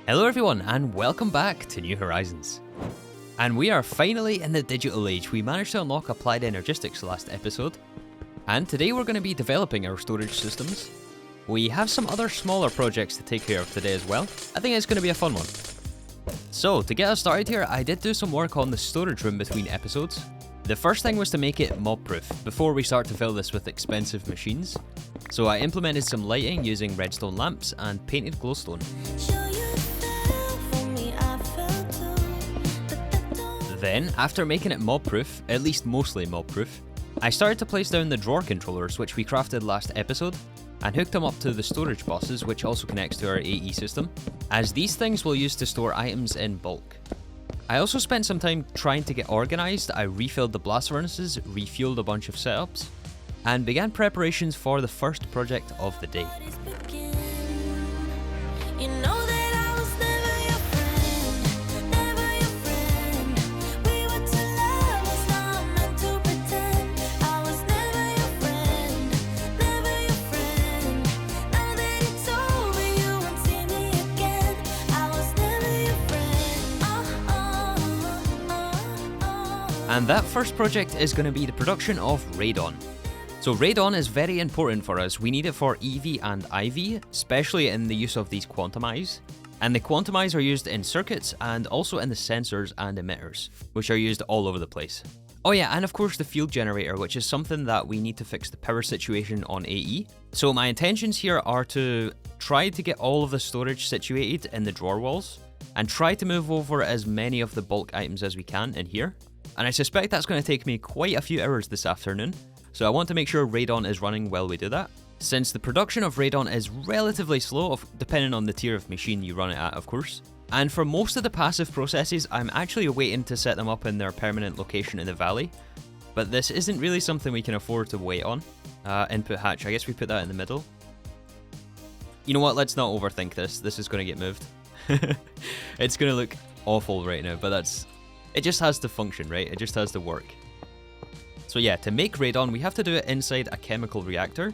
Hello everyone and welcome back to New Horizons. And we are finally in the digital age. We managed to unlock Applied Energistics last episode. And today we're going to be developing our storage systems. We have some other smaller projects to take care of today as well. I think it's going to be a fun one. So to get us started here, I did do some work on the storage room between episodes. The first thing was to make it mob proof before we start to fill this with expensive machines. So I implemented some lighting using redstone lamps and painted glowstone. Then, after making it mob-proof, at least mostly mob-proof, I started to place down the drawer controllers which we crafted last episode, and hooked them up to the storage buses which also connects to our AE system, as these things we'll use to store items in bulk. I also spent some time trying to get organised. I refilled the blast furnaces, refueled a bunch of setups, and began preparations for the first project of the day. And that first project is going to be the production of radon. So radon is very important for us. We need it for EV and IV, especially in the use of these quantum-eyes. And the quantum-eyes are used in circuits and also in the sensors and emitters, which are used all over the place. Oh yeah, and of course the field generator, which is something that we need to fix the power situation on AE. So my intentions here are to try to get all of the storage situated in the drawer walls, and try to move over as many of the bulk items as we can in here. And I suspect that's going to take me quite a few hours this afternoon, so I want to make sure radon is running while we do that. Since the production of radon is relatively slow, depending on the tier of machine you run it at, of course. And for most of the passive processes, I'm actually waiting to set them up in their permanent location in the valley, but this isn't really something we can afford to wait on. Input hatch, I guess we put that in the middle. You know what, let's not overthink this. This is going to get moved. It's going to look awful right now, but it just has to function, right? It just has to work. So yeah, to make radon, we have to do it inside a chemical reactor.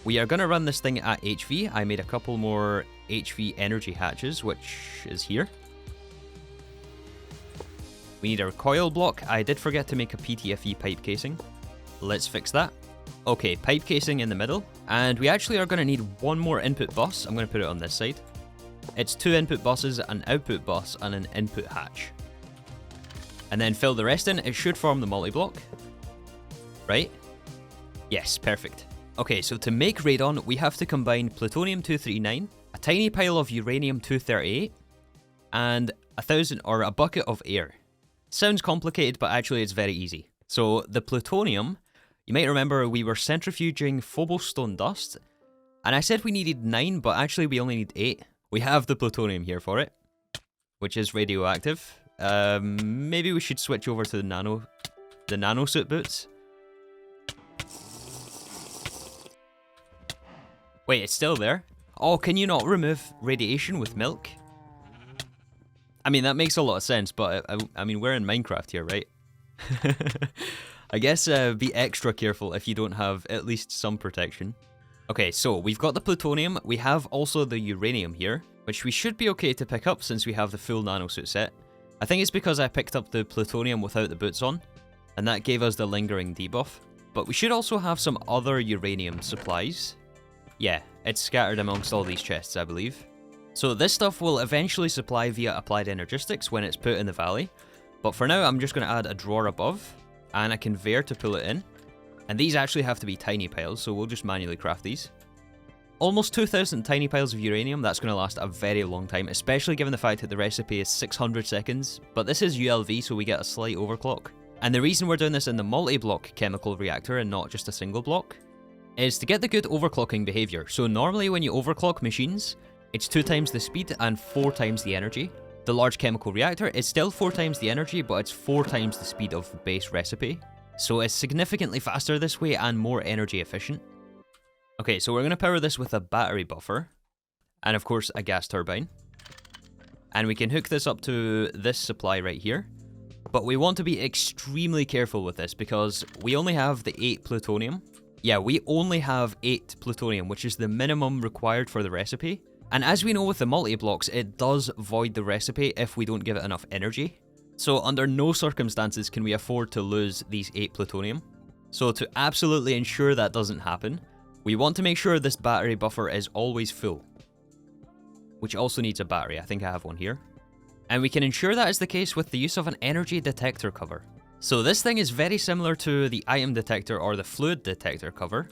We are going to run this thing at HV. I made a couple more HV energy hatches, which is here. We need a recoil block. I did forget to make a PTFE pipe casing. Let's fix that. Okay, pipe casing in the middle. And we actually are going to need one more input bus. I'm going to put it on this side. It's 2 input buses, an output bus, and an input hatch. And then fill the rest in. It should form the multi-block. Right? Yes, perfect. Okay, so to make radon, we have to combine plutonium-239, a tiny pile of uranium-238, and a bucket of air. Sounds complicated, but actually it's very easy. So the plutonium, you might remember we were centrifuging Phobos stone dust, and I said we needed 9, but actually we only need 8. We have the plutonium here for it, which is radioactive. Maybe we should switch over to the nano suit boots. Wait, it's still there? Oh, can you not remove radiation with milk? I mean, that makes a lot of sense, but I mean, we're in Minecraft here, right? I guess be extra careful if you don't have at least some protection. Okay, so we've got the plutonium. We have also the uranium here, which we should be okay to pick up since we have the full nanosuit set. I think it's because I picked up the plutonium without the boots on, and that gave us the lingering debuff. But we should also have some other uranium supplies. Yeah, it's scattered amongst all these chests, I believe. So this stuff will eventually supply via Applied Energistics when it's put in the valley. But for now, I'm just going to add a drawer above, and a conveyor to pull it in. And these actually have to be tiny piles, so we'll just manually craft these. Almost 2,000 tiny piles of uranium, that's going to last a very long time, especially given the fact that the recipe is 600 seconds, but this is ULV, so we get a slight overclock. And the reason we're doing this in the multi-block chemical reactor and not just a single block, is to get the good overclocking behavior. So normally when you overclock machines, it's 2 times the speed and 4 times the energy. The large chemical reactor is still 4 times the energy, but it's 4 times the speed of the base recipe. So it's significantly faster this way and more energy efficient. Okay, so we're going to power this with a battery buffer, and of course a gas turbine. And we can hook this up to this supply right here. But we want to be extremely careful with this because we only have the 8 plutonium. Yeah, we only have 8 plutonium, which is the minimum required for the recipe. And as we know with the multi-blocks, it does void the recipe if we don't give it enough energy. So under no circumstances can we afford to lose these 8 plutonium. So to absolutely ensure that doesn't happen, we want to make sure this battery buffer is always full. Which also needs a battery, I think I have one here. And we can ensure that is the case with the use of an energy detector cover. So this thing is very similar to the item detector or the fluid detector cover,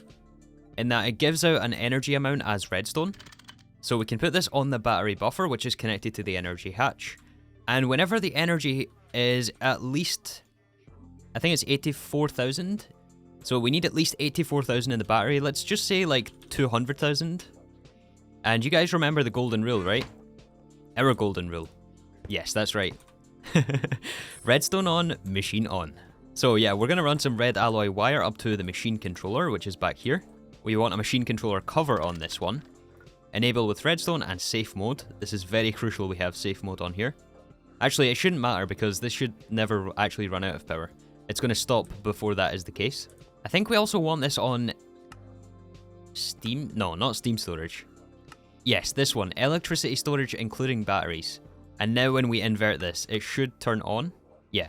in that it gives out an energy amount as redstone. So we can put this on the battery buffer, which is connected to the energy hatch. And whenever the energy is at least, I think it's 84,000. So we need at least 84,000 in the battery. Let's just say like 200,000. And you guys remember the golden rule, right? Our golden rule. Yes, that's right. Redstone on, machine on. So yeah, we're going to run some red alloy wire up to the machine controller, which is back here. We want a machine controller cover on this one. Enable with redstone and safe mode. This is very crucial we have safe mode on here. Actually, it shouldn't matter because this should never actually run out of power. It's going to stop before that is the case. I think we also want this on Steam. No, not Steam storage. Yes, this one. Electricity storage including batteries. And now when we invert this, it should turn on. Yeah.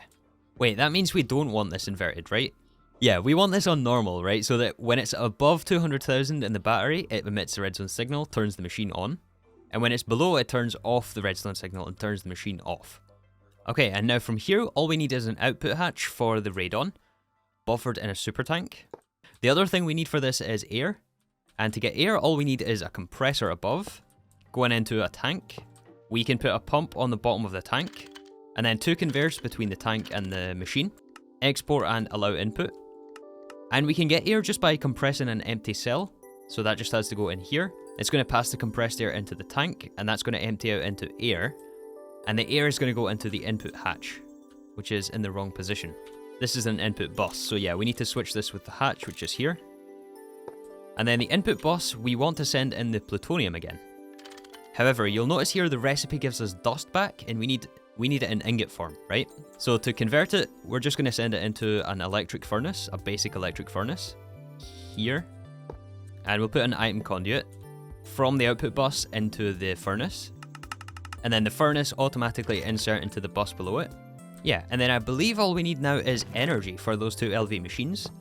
Wait, that means we don't want this inverted, right? Yeah, we want this on normal, right? So that when it's above 200,000 in the battery, it emits the redstone signal, turns the machine on. And when it's below, it turns off the redstone signal and turns the machine off. Okay, and now from here, all we need is an output hatch for the radon, buffered in a super tank. The other thing we need for this is air. And to get air, all we need is a compressor above, going into a tank. We can put a pump on the bottom of the tank, and then 2 conveyors between the tank and the machine. Export and allow input. And we can get air just by compressing an empty cell. So that just has to go in here. It's going to pass the compressed air into the tank, and that's going to empty out into air. And the air is going to go into the input hatch, which is in the wrong position. This is an input bus, so yeah, we need to switch this with the hatch, which is here. And then the input bus, we want to send in the plutonium again. However, you'll notice here the recipe gives us dust back, and we need it in ingot form, right? So to convert it, we're just going to send it into an electric furnace, a basic electric furnace, here. And we'll put an item conduit from the output bus into the furnace. And then the furnace automatically insert into the bus below it. Yeah, and then I believe all we need now is energy for those 2 LV machines.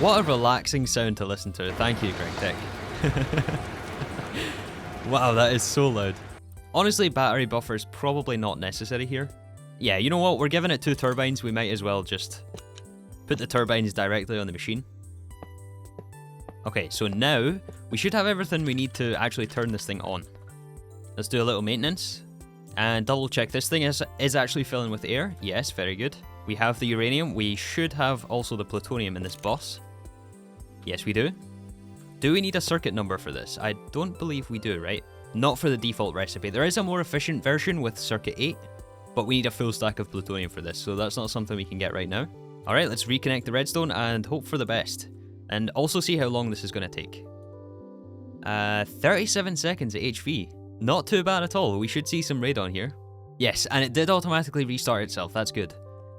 What a relaxing sound to listen to. Thank you, Gregtech. Wow, that is so loud. Honestly, battery buffer is probably not necessary here. Yeah, you know what? We're giving it 2 turbines. We might as well just put the turbines directly on the machine. Okay, so now we should have everything we need to actually turn this thing on. Let's do a little maintenance and double check this thing is actually filling with air. Yes, very good. We have the uranium. We should have also the plutonium in this bus. Yes, we do. Do we need a circuit number for this? I don't believe we do, right? Not for the default recipe. There is a more efficient version with circuit 8, but we need a full stack of plutonium for this, so that's not something we can get right now. Alright, let's reconnect the redstone and hope for the best. And also see how long this is going to take. 37 seconds at HV. Not too bad at all. We should see some radon here. Yes, and it did automatically restart itself. That's good.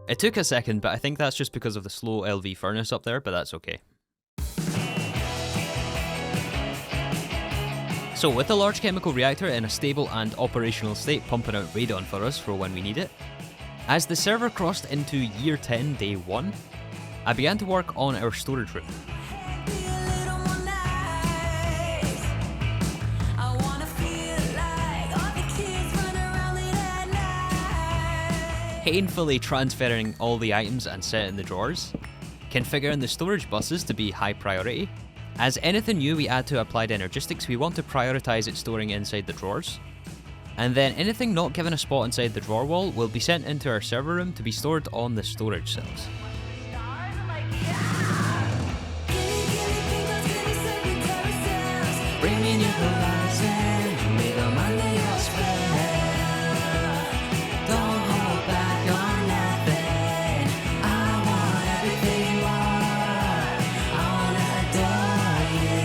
It took a second, but I think that's just because of the slow LV furnace up there, but that's okay. So with the large chemical reactor in a stable and operational state pumping out radon for us for when we need it, as the server crossed into year 10 day 1, I began to work on our storage room. Painfully transferring all the items and setting the drawers, configuring the storage buses to be high priority. As anything new we add to Applied Energistics, we want to prioritize it storing inside the drawers. And then anything not given a spot inside the drawer wall will be sent into our server room to be stored on the storage cells. Bring me new horizon, make a Monday or spell. Don't hold back on nothing. I want everything more. I wanna adore you.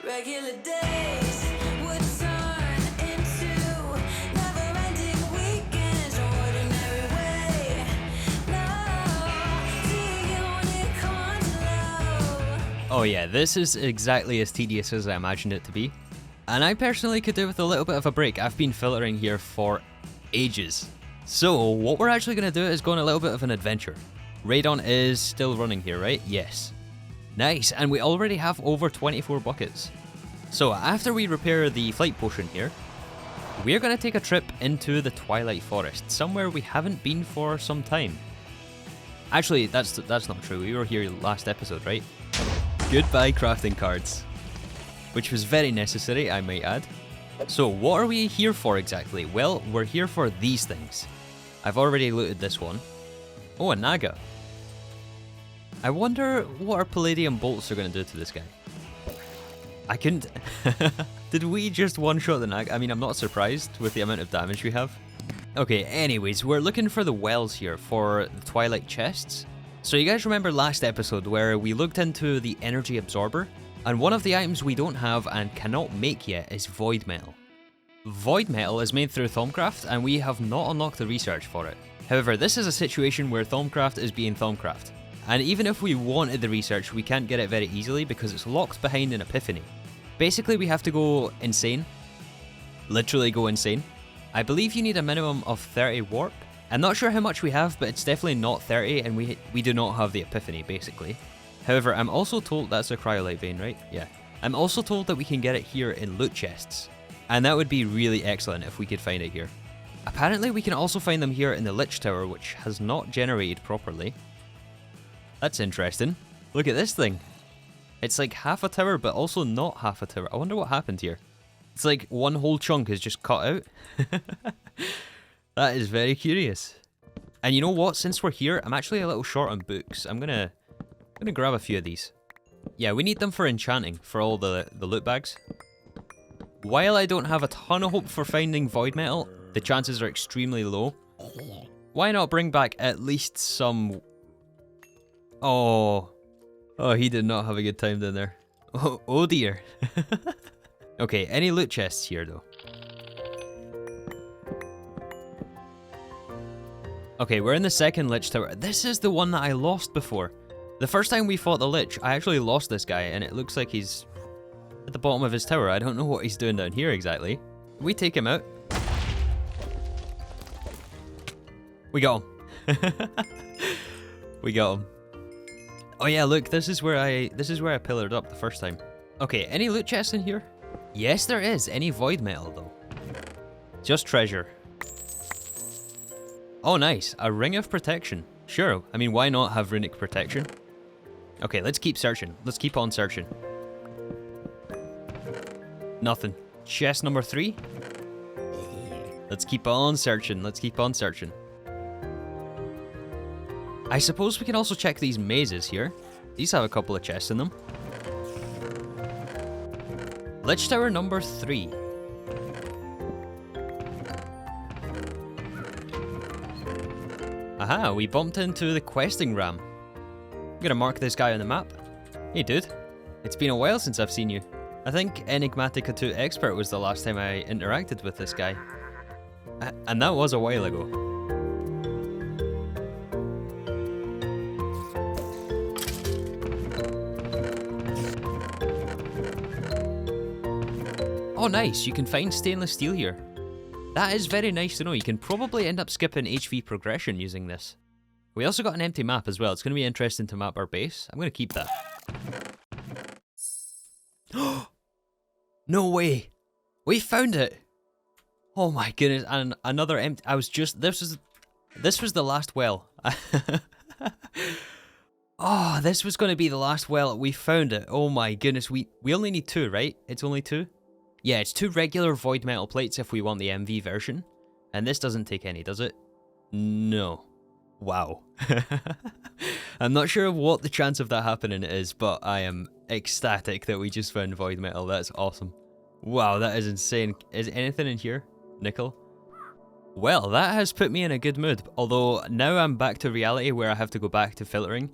Regular days would turn into never-ending weekends, ordinary way. No, do you want it Oh yeah, this is exactly as tedious as I imagined it to be. And I personally could do with a little bit of a break. I've been filtering here for ages. So what we're actually going to do is go on a little bit of an adventure. Radon is still running here, right? Yes. Nice, and we already have over 24 buckets. So after we repair the flight potion here, we're going to take a trip into the Twilight Forest, somewhere we haven't been for some time. Actually, that's not true. We were here last episode, right? Goodbye crafting cards. Which was very necessary, I might add. So what are we here for exactly? Well, we're here for these things. I've already looted this one. Oh, a Naga. I wonder what our palladium bolts are going to do to this guy. I couldn't... Did we just one-shot the Naga? I mean, I'm not surprised with the amount of damage we have. Okay, anyways, we're looking for the wells here for the Twilight chests. So you guys remember last episode where we looked into the energy absorber? And one of the items we don't have and cannot make yet is void metal. Void metal is made through Thaumcraft, and we have not unlocked the research for it. However, this is a situation where Thaumcraft is being Thaumcraft. And even if we wanted the research, we can't get it very easily because it's locked behind an epiphany. Basically, we have to go insane. Literally go insane. I believe you need a minimum of 30 warp. I'm not sure how much we have, but it's definitely not 30, and we do not have the epiphany, basically. However, I'm also told that's a cryolite vein, right? Yeah. I'm also told that we can get it here in loot chests. And that would be really excellent if we could find it here. Apparently, we can also find them here in the Lich Tower, which has not generated properly. That's interesting. Look at this thing. It's like half a tower, but also not half a tower. I wonder what happened here. It's like one whole chunk is just cut out. That is very curious. And you know what? Since we're here, I'm actually a little short on books. I'm gonna grab a few of these. Yeah, we need them for enchanting, for all the loot bags. While I don't have a ton of hope for finding void metal, the chances are extremely low. Why not bring back at least some... Oh, he did not have a good time down there. Oh dear. Okay, any loot chests here though? Okay, we're in the second Lich Tower. This is the one that I lost before. The first time we fought the Lich, I actually lost this guy, and it looks like he's at the bottom of his tower. I don't know what he's doing down here exactly. Can we take him out? We got him. We got him. Oh yeah, look, this is where I pillared up the first time. Okay, any loot chests in here? Yes, there is. Any void metal though? Just treasure. Oh, nice. A ring of protection. Sure. I mean, why not have runic protection? Okay, let's keep searching. Let's keep on searching. Nothing. Chest number 3. Let's keep on searching. Let's keep on searching. I suppose we can also check these mazes here. These have a couple of chests in them. Lich Tower number 3. Aha, we bumped into the questing ram. I'm gonna mark this guy on the map. Hey dude, it's been a while since I've seen you. I think Enigmatica 2 Expert was the last time I interacted with this guy. And that was a while ago. Oh nice, you can find stainless steel here. That is very nice to know. You can probably end up skipping HV progression using this. We also got an empty map as well. It's going to be interesting to map our base. I'm going to keep that. No way! We found it! Oh my goodness, and another empty... This was the last well. Oh, this was going to be the last well. We found it. Oh my goodness, we only need 2, right? It's only 2? Yeah, it's 2 regular void metal plates if we want the MV version. And this doesn't take any, does it? No. Wow. I'm not sure what the chance of that happening is, but I am ecstatic that we just found void metal. That's awesome. Wow, that is insane. Is anything in here? Nickel? Well, that has put me in a good mood. Although, now I'm back to reality where I have to go back to filtering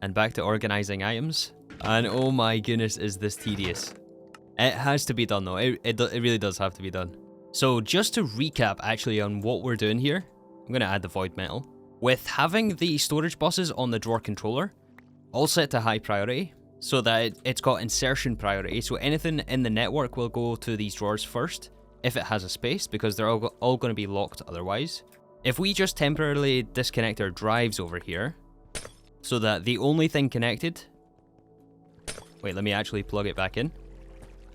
and back to organizing items. And oh my goodness, is this tedious. It has to be done though, it really does have to be done. So just to recap actually on what we're doing here, I'm going to add the void metal. With having the storage bosses on the drawer controller, all set to high priority, so that it's got insertion priority. So anything in the network will go to these drawers first, if it has a space, because they're all going to be locked otherwise. If we just temporarily disconnect our drives over here, so that the only thing connected... Wait, let me actually plug it back in.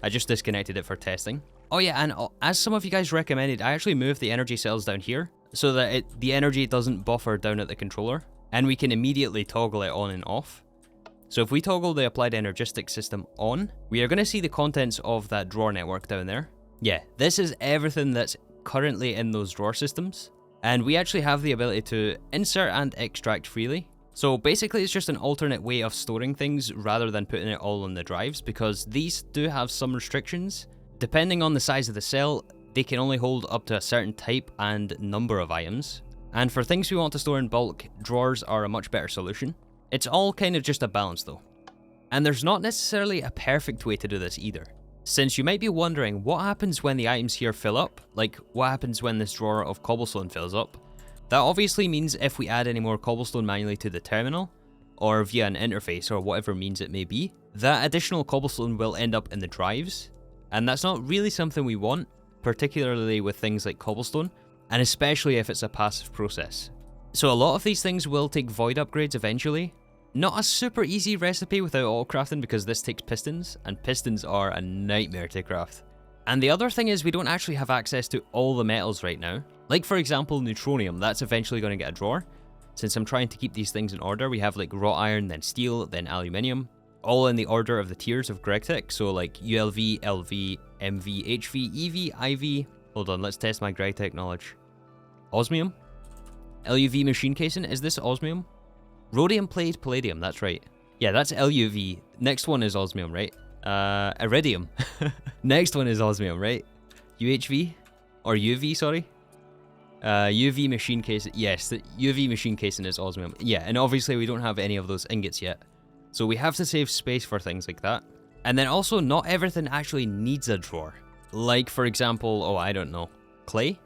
I just disconnected it for testing. Oh yeah, and as some of you guys recommended, I actually moved the energy cells down here, so that the energy doesn't buffer down at the controller, and we can immediately toggle it on and off. So if we toggle the Applied Energistics system on, we are going to see the contents of that drawer network down there. Yeah, this is everything that's currently in those drawer systems. And we actually have the ability to insert and extract freely. So basically it's just an alternate way of storing things rather than putting it all on the drives, because these do have some restrictions. Depending on the size of the cell, they can only hold up to a certain type and number of items. And for things we want to store in bulk, drawers are a much better solution. It's all kind of just a balance though. And there's not necessarily a perfect way to do this either. Since you might be wondering what happens when the items here fill up, like what happens when this drawer of cobblestone fills up. That obviously means if we add any more cobblestone manually to the terminal, or via an interface or whatever means it may be, that additional cobblestone will end up in the drives. And that's not really something we want, particularly with things like cobblestone, and especially if it's a passive process. So a lot of these things will take void upgrades eventually. Not a super easy recipe without auto crafting, because this takes pistons, and pistons are a nightmare to craft. And the other thing is we don't actually have access to all the metals right now. Like for example neutronium, that's eventually going to get a drawer. Since I'm trying to keep these things in order, we have like wrought iron, then steel, then aluminium, all in the order of the tiers of Gregtech. So like ULV, LV, MV, HV, EV, IV. Hold on, let's test my Gregtech knowledge. Osmium? LUV machine casing, is this osmium? Rhodium plate palladium, that's right. Yeah, that's LUV. Next one is osmium, right? Iridium. Next one is osmium, right? UHV? Or UV, sorry. UV machine casing, yes, the UV machine casing is osmium. Yeah, and obviously we don't have any of those ingots yet. So we have to save space for things like that. And then also, not everything actually needs a drawer. Like, for example, oh, I don't know, clay?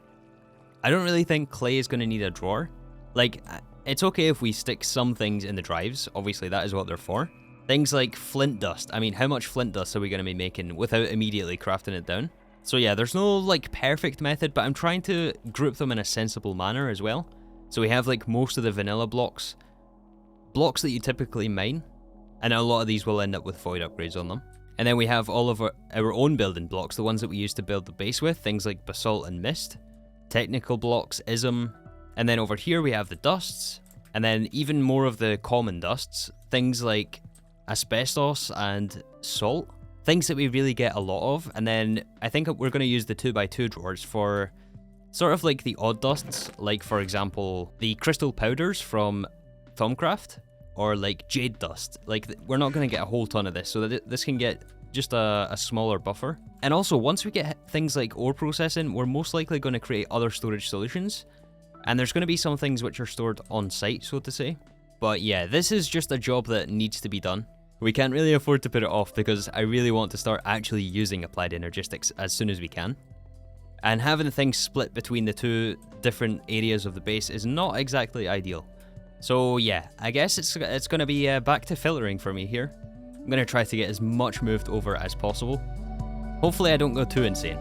I don't really think clay is going to need a drawer. Like, it's okay if we stick some things in the drives, obviously that is what they're for. Things like flint dust, I mean, how much flint dust are we going to be making without immediately crafting it down? So yeah, there's no like perfect method, but I'm trying to group them in a sensible manner as well. So we have like most of the vanilla blocks that you typically mine, and a lot of these will end up with void upgrades on them. And then we have all of our own building blocks, the ones that we use to build the base with, things like basalt and mist, technical blocks, ism, and then over here we have the dusts, and then even more of the common dusts, things like asbestos and salt, things that we really get a lot of. And then I think we're going to use the 2x2 drawers for sort of like the odd dusts, like for example the crystal powders from Thumbcraft, or like jade dust. Like we're not going to get a whole ton of this, so that this can get just a smaller buffer. And also once we get things like ore processing, we're most likely going to create other storage solutions, and there's going to be some things which are stored on site, so to say. But yeah, this is just a job that needs to be done. We can't really afford to put it off, because I really want to start actually using Applied Energistics as soon as we can. And having things split between the two different areas of the base is not exactly ideal. So yeah, I guess it's going to be back to filtering for me here. I'm going to try to get as much moved over as possible. Hopefully I don't go too insane.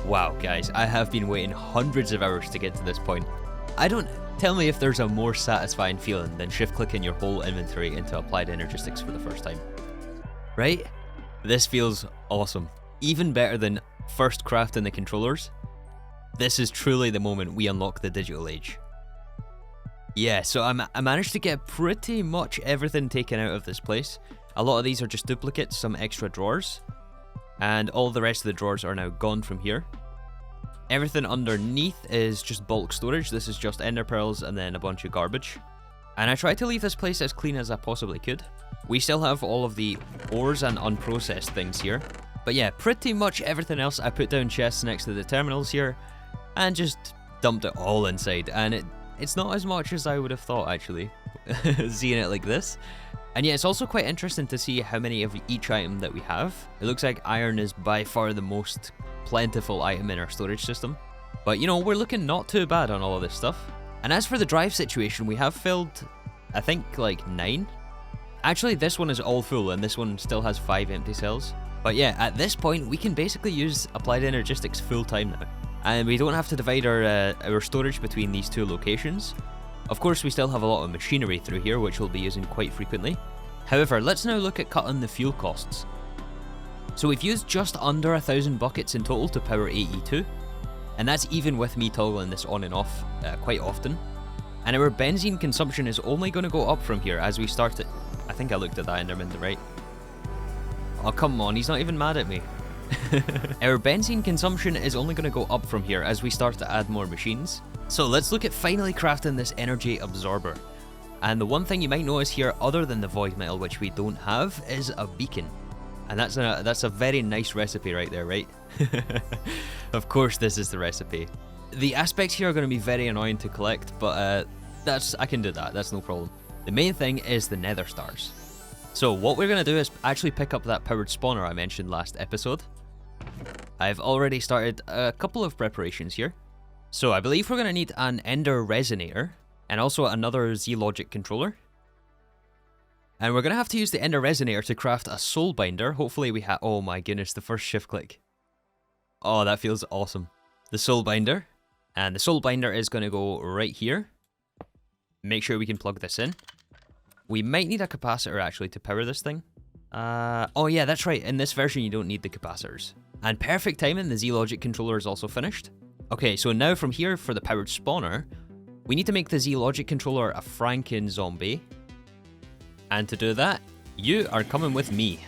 Wow, guys, I have been waiting hundreds of hours to get to this point. Tell me if there's a more satisfying feeling than shift-clicking your whole inventory into Applied Energistics for the first time. Right? This feels awesome. Even better than first crafting the controllers. This is truly the moment we unlock the digital age. Yeah, so I managed to get pretty much everything taken out of this place. A lot of these are just duplicates, some extra drawers, and all the rest of the drawers are now gone from here. Everything underneath is just bulk storage. This is just ender pearls and then a bunch of garbage. And I tried to leave this place as clean as I possibly could. We still have all of the ores and unprocessed things here. But yeah, pretty much everything else I put down chests next to the terminals here and just dumped it all inside. And it's not as much as I would have thought, actually, seeing it like this. And yeah, it's also quite interesting to see how many of each item that we have. It looks like iron is by far the most plentiful item in our storage system. But you know, we're looking not too bad on all of this stuff. And as for the drive situation, we have filled, I think, like 9. Actually, this one is all full and this one still has 5 empty cells. But yeah, at this point, we can basically use Applied Energistics full time now. And we don't have to divide our storage between these two locations. Of course, we still have a lot of machinery through here, which we'll be using quite frequently. However, let's now look at cutting the fuel costs. So we've used just under 1,000 buckets in total to power AE2. And that's even with me toggling this on and off quite often. And our benzene consumption is only going to go up from here as we start it. I think I looked at that Enderman, right? Oh, come on, he's not even mad at me. Our benzene consumption is only going to go up from here as we start to add more machines. So let's look at finally crafting this energy absorber. And the one thing you might notice here, other than the void metal, which we don't have, is a beacon. And that's a very nice recipe right there, right? Of course this is the recipe. The aspects here are going to be very annoying to collect, but I can do that, that's no problem. The main thing is the Nether Stars. So what we're going to do is actually pick up that powered spawner I mentioned last episode. I've already started a couple of preparations here. So I believe we're going to need an Ender Resonator, and also another Z-Logic controller. And we're going to have to use the Ender Resonator to craft a Soul Binder. Hopefully we have... Oh my goodness, the first shift click. Oh, that feels awesome. The Soul Binder. And the Soul Binder is going to go right here. Make sure we can plug this in. We might need a capacitor actually to power this thing. Oh yeah, that's right. In this version, you don't need the capacitors. And perfect timing, the Z-Logic controller is also finished. Okay, so now from here for the powered spawner, we need to make the Z-Logic controller a Franken zombie. And to do that, you are coming with me.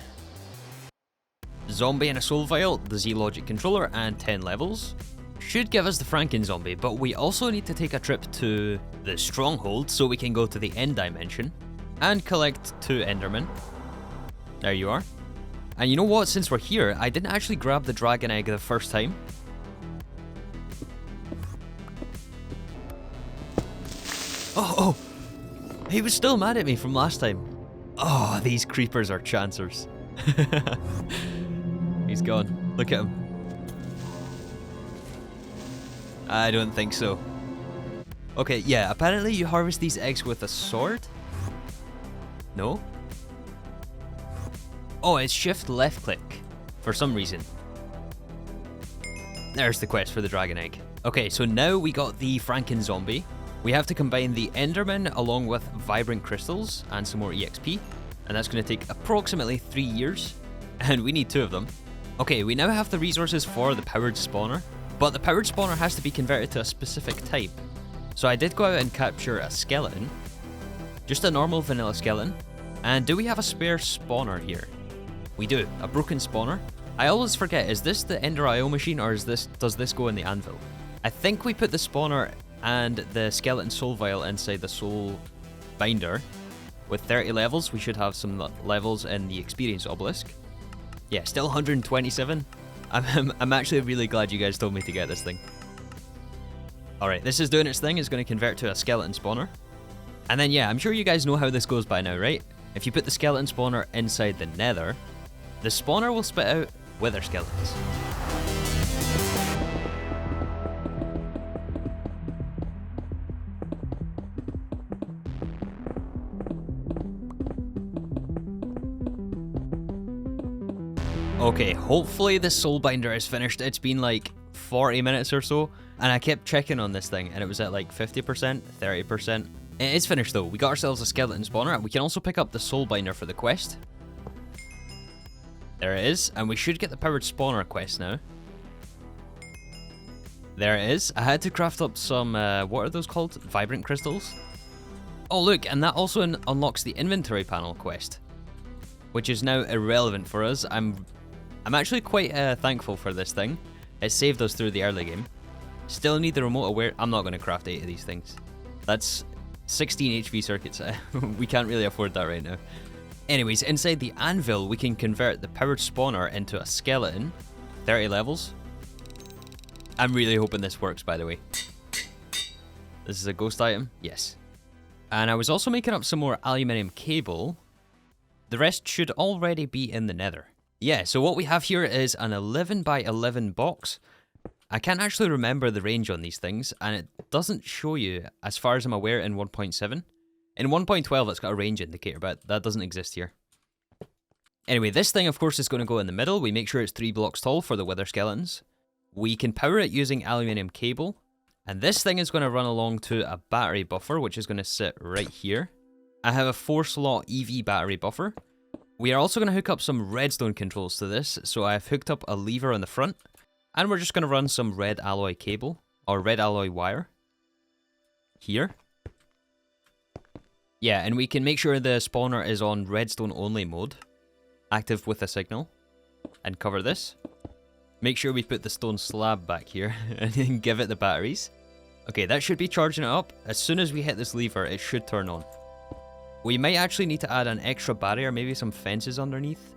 Zombie and a soul vial, the Z-Logic controller, and 10 levels. Should give us the Franken zombie, but we also need to take a trip to the stronghold so we can go to the end dimension and collect 2 Endermen. There you are. And you know what, since we're here, I didn't actually grab the dragon egg the first time. Oh, he was still mad at me from last time. Oh, these creepers are chancers. He's gone. Look at him. I don't think so. Okay, yeah, apparently you harvest these eggs with a sword? No? Oh, it's shift left click, for some reason. There's the quest for the dragon egg. Okay, so now we got the Franken zombie. We have to combine the Enderman along with vibrant crystals and some more EXP. And that's going to take approximately 3 years. And we need 2 of them. Okay, we now have the resources for the powered spawner. But the powered spawner has to be converted to a specific type. So I did go out and capture a skeleton. Just a normal vanilla skeleton. And do we have a spare spawner here? We do, a broken spawner. I always forget, is this the Ender IO machine or does this go in the anvil? I think we put the spawner and the skeleton soul vial inside the soul binder. With 30 levels, we should have some levels in the experience obelisk. Yeah, still 127. I'm actually really glad you guys told me to get this thing. Alright, this is doing its thing. It's going to convert to a skeleton spawner. And then yeah, I'm sure you guys know how this goes by now, right? If you put the skeleton spawner inside the nether, the spawner will spit out wither skeletons. Okay, hopefully the soul binder is finished. It's been like 40 minutes or so, and I kept checking on this thing, and it was at like 50%, 30%. It is finished though. We got ourselves a skeleton spawner. We can also pick up the soul binder for the quest. There it is, and we should get the powered spawner quest now. There it is. I had to craft up some, what are those called? Vibrant crystals. Oh look, and that also unlocks the inventory panel quest, which is now irrelevant for us. I'm actually quite thankful for this thing. It saved us through the early game. Still need the remote aware. I'm not going to craft 8 of these things. That's 16 HV circuits. We can't really afford that right now. Anyways, inside the anvil, we can convert the powered spawner into a skeleton. 30 levels. I'm really hoping this works, by the way. This is a ghost item? Yes. And I was also making up some more aluminium cable. The rest should already be in the nether. Yeah, so what we have here is an 11 by 11 box. I can't actually remember the range on these things, and it doesn't show you, as far as I'm aware, in 1.7. In 1.12, it's got a range indicator, but that doesn't exist here. Anyway, this thing, of course, is going to go in the middle. We make sure it's 3 blocks tall for the wither skeletons. We can power it using aluminium cable. And this thing is going to run along to a battery buffer, which is going to sit right here. I have a 4-slot EV battery buffer. We are also going to hook up some redstone controls to this. So I've hooked up a lever on the front. And we're just going to run some red alloy cable, or red alloy wire. Here. Yeah, and we can make sure the spawner is on redstone only mode. Active with a signal. And cover this. Make sure we put the stone slab back here and then give it the batteries. Okay, that should be charging it up. As soon as we hit this lever, it should turn on. We might actually need to add an extra barrier, maybe some fences underneath.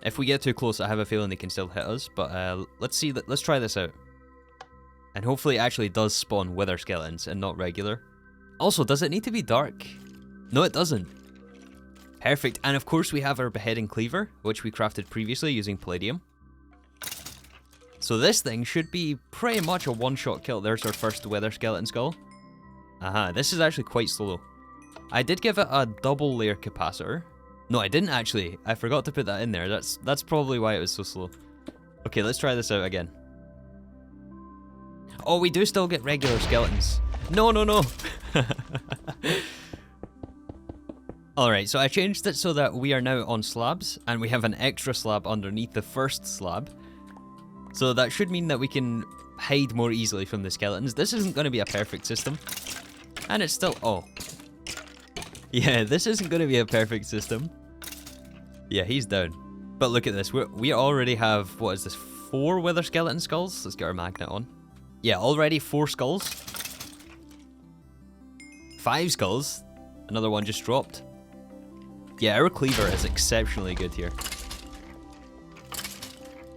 If we get too close, I have a feeling they can still hit us, but let's see, let's try this out. And hopefully it actually does spawn wither skeletons and not regular. Also, does it need to be dark? No, it doesn't. Perfect, and of course we have our beheading cleaver, which we crafted previously using palladium. So this thing should be pretty much a one-shot kill. There's our first wither skeleton skull. Aha, this is actually quite slow. I did give it a double layer capacitor. No, I didn't actually. I forgot to put that in there. That's probably why it was so slow. Okay, let's try this out again. Oh, we do still get regular skeletons. No, no, no. Alright, so I changed it so that we are now on slabs, and we have an extra slab underneath the first slab. So that should mean that we can hide more easily from the skeletons. This isn't going to be a perfect system. And it's still... Oh. Yeah, this isn't going to be a perfect system. Yeah, he's down. But look at this. We already have, what is this, 4 wither skeleton skulls? Let's get our magnet on. Yeah, already 4 skulls. 5 skulls. Another one just dropped. Yeah, our cleaver is exceptionally good here.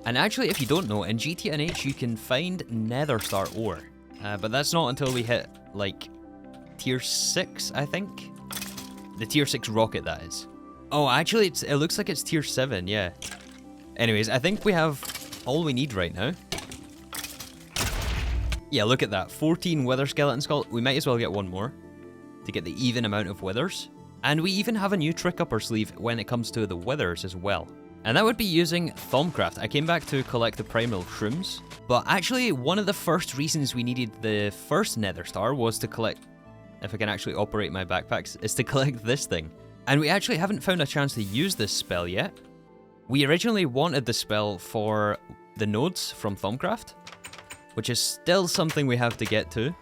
And actually, if you don't know, in GTNH you can find Nether Star ore. But that's not until we hit, like, tier 6, I think? The tier 6 rocket, that is. Oh, actually, it looks like it's tier 7, yeah. Anyways, I think we have all we need right now. Yeah, look at that. 14 wither skeleton skull. We might as well get one more to get the even amount of withers. And we even have a new trick up our sleeve when it comes to the withers as well. And that would be using Thaumcraft. I came back to collect the primal shrooms. But actually, one of the first reasons we needed the first Nether Star was to collect... If I can actually operate my backpacks, is to collect this thing. And we actually haven't found a chance to use this spell yet. We originally wanted the spell for the nodes from Thaumcraft, which is still something we have to get to.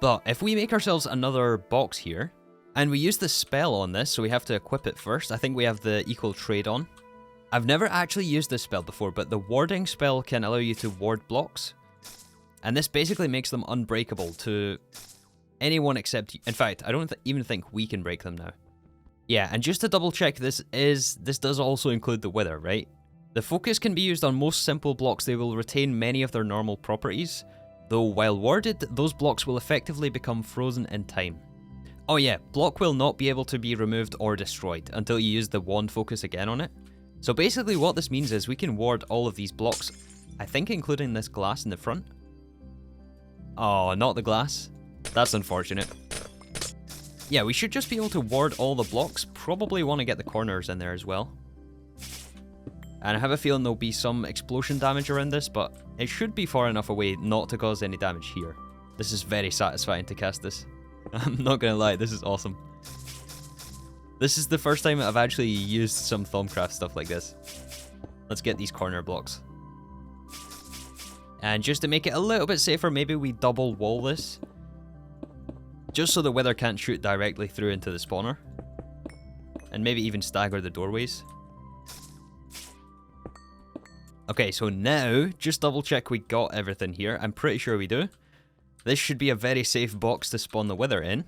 But if we make ourselves another box here, and we use the spell on this, so we have to equip it first. I think we have the equal trade on. I've never actually used this spell before, but the warding spell can allow you to ward blocks. And this basically makes them unbreakable to anyone except you. In fact, I don't even think we can break them now. Yeah, and just to double check, this does also include the wither, right? The focus can be used on most simple blocks. They will retain many of their normal properties, though while warded, those blocks will effectively become frozen in time. Oh yeah, block will not be able to be removed or destroyed until you use the wand focus again on it. So basically what this means is we can ward all of these blocks, I think including this glass in the front. Oh, not the glass. That's unfortunate. Yeah, we should just be able to ward all the blocks. Probably want to get the corners in there as well. And I have a feeling there'll be some explosion damage around this, but it should be far enough away not to cause any damage here. This is very satisfying to cast this. I'm not gonna lie, this is awesome. This is the first time I've actually used some Thaumcraft stuff like this. Let's get these corner blocks. And just to make it a little bit safer, maybe we double wall this. just so the wither can't shoot directly through into the spawner. And maybe even stagger the doorways. Okay, so now, just double check we got everything here. I'm pretty sure we do. This should be a very safe box to spawn the wither in.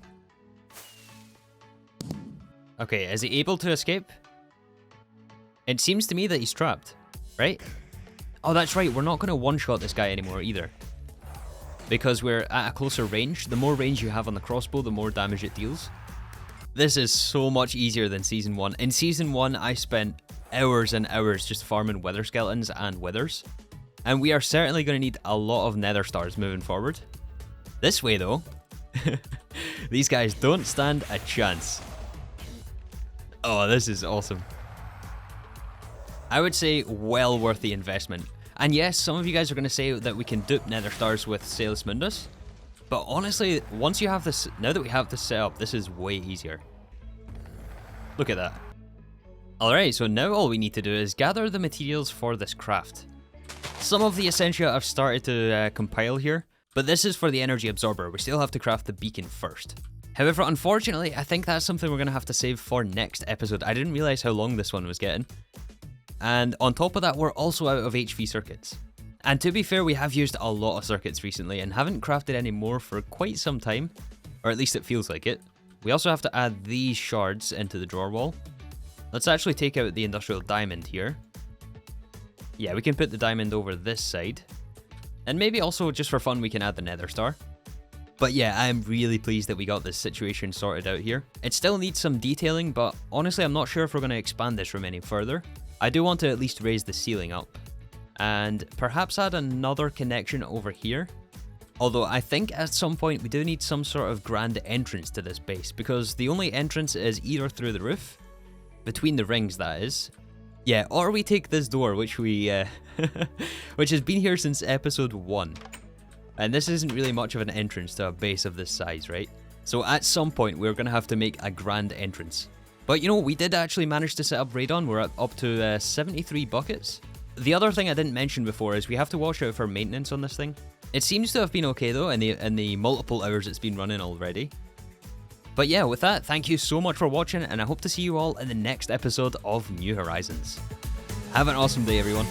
Okay, is he able to escape? It seems to me that he's trapped, right? Oh, that's right, we're not going to one-shot this guy anymore either. Because we're at a closer range. The more range you have on the crossbow, the more damage it deals. This is so much easier than Season 1. In Season 1, I spent hours and hours just farming wither skeletons and withers. And we are certainly going to need a lot of Nether Stars moving forward. This way, though, these guys don't stand a chance. Oh, this is awesome. I would say well worth the investment. And yes, some of you guys are going to say that we can dupe Nether Stars with Salus Mundus. But honestly, once you have this, now that we have this set up, this is way easier. Look at that. Alright, so now all we need to do is gather the materials for this craft. Some of the essentia I've started to compile here, but this is for the energy absorber. We still have to craft the beacon first. However, unfortunately, I think that's something we're going to have to save for next episode. I didn't realize how long this one was getting. And on top of that, we're also out of HV circuits. And to be fair, we have used a lot of circuits recently and haven't crafted any more for quite some time. Or at least it feels like it. We also have to add these shards into the drawer wall. Let's actually take out the industrial diamond here. Yeah, we can put the diamond over this side. And maybe also, just for fun, we can add the nether star. But yeah, I'm really pleased that we got this situation sorted out here. It still needs some detailing, but honestly, I'm not sure if we're going to expand this room any further. I do want to at least raise the ceiling up. And perhaps add another connection over here. Although I think at some point we do need some sort of grand entrance to this base, because the only entrance is either through the roof, between the rings that is, yeah, or we take this door, which we, which has been here since episode 1. And this isn't really much of an entrance to a base of this size, right? So at some point we're going to have to make a grand entrance. But you know, we did actually manage to set up radon. We're up to 73 buckets. The other thing I didn't mention before is we have to watch out for maintenance on this thing. It seems to have been okay though in the multiple hours it's been running already. But yeah, with that, thank you so much for watching, and I hope to see you all in the next episode of New Horizons. Have an awesome day, everyone.